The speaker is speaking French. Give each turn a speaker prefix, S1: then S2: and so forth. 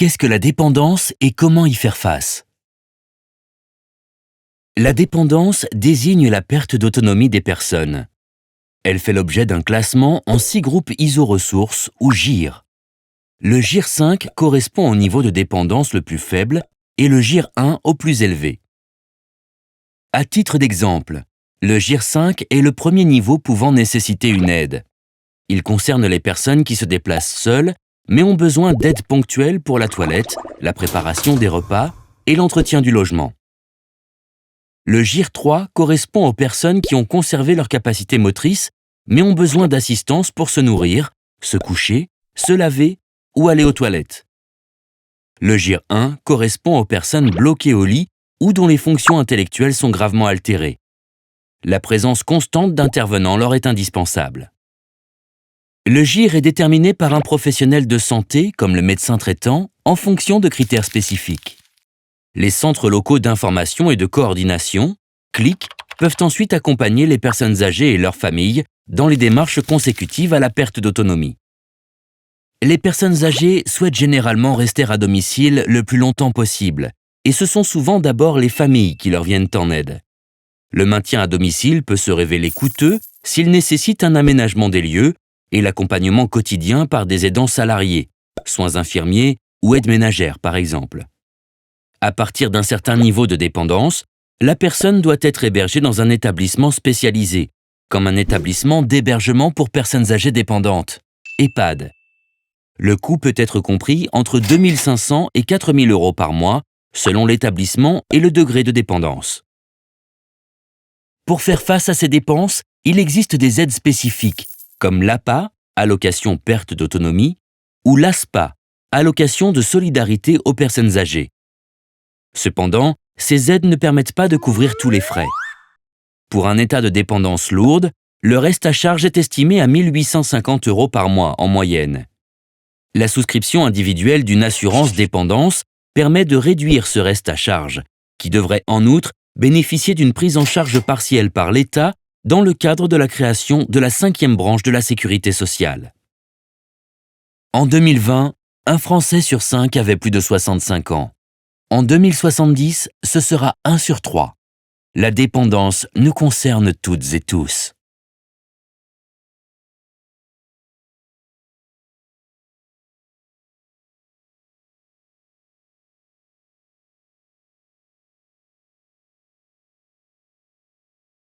S1: Qu'est-ce que la dépendance et comment y faire face? La dépendance désigne la perte d'autonomie des personnes. Elle fait l'objet d'un classement en 6 groupes iso-ressources ou GIR. Le GIR 5 correspond au niveau de dépendance le plus faible et le GIR 1 au plus élevé. À titre d'exemple, le GIR 5 est le premier niveau pouvant nécessiter une aide. Il concerne les personnes qui se déplacent seules, mais ont besoin d'aide ponctuelle pour la toilette, la préparation des repas et l'entretien du logement. Le GIR 3 correspond aux personnes qui ont conservé leur capacité motrice, mais ont besoin d'assistance pour se nourrir, se coucher, se laver ou aller aux toilettes. Le GIR 1 correspond aux personnes bloquées au lit ou dont les fonctions intellectuelles sont gravement altérées. La présence constante d'intervenants leur est indispensable. Le GIR est déterminé par un professionnel de santé, comme le médecin traitant, en fonction de critères spécifiques. Les centres locaux d'information et de coordination, CLIC, peuvent ensuite accompagner les personnes âgées et leurs familles dans les démarches consécutives à la perte d'autonomie. Les personnes âgées souhaitent généralement rester à domicile le plus longtemps possible, et ce sont souvent d'abord les familles qui leur viennent en aide. Le maintien à domicile peut se révéler coûteux s'il nécessite un aménagement des lieux et l'accompagnement quotidien par des aidants salariés, soins infirmiers ou aides ménagères par exemple. À partir d'un certain niveau de dépendance, la personne doit être hébergée dans un établissement spécialisé, comme un établissement d'hébergement pour personnes âgées dépendantes, EHPAD. Le coût peut être compris entre 2 500 et 4 000 € par mois, selon l'établissement et le degré de dépendance. Pour faire face à ces dépenses, il existe des aides spécifiques, comme l'APA, allocation perte d'autonomie, ou l'ASPA, allocation de solidarité aux personnes âgées. Cependant, ces aides ne permettent pas de couvrir tous les frais. Pour un état de dépendance lourde, le reste à charge est estimé à 1 850 € par mois en moyenne. La souscription individuelle d'une assurance dépendance permet de réduire ce reste à charge, qui devrait en outre bénéficier d'une prise en charge partielle par l'État dans le cadre de la création de la 5e branche de la sécurité sociale. En 2020, un Français sur 5 avait plus de 65 ans. En 2070, ce sera 1 sur 3. La dépendance nous concerne toutes et tous.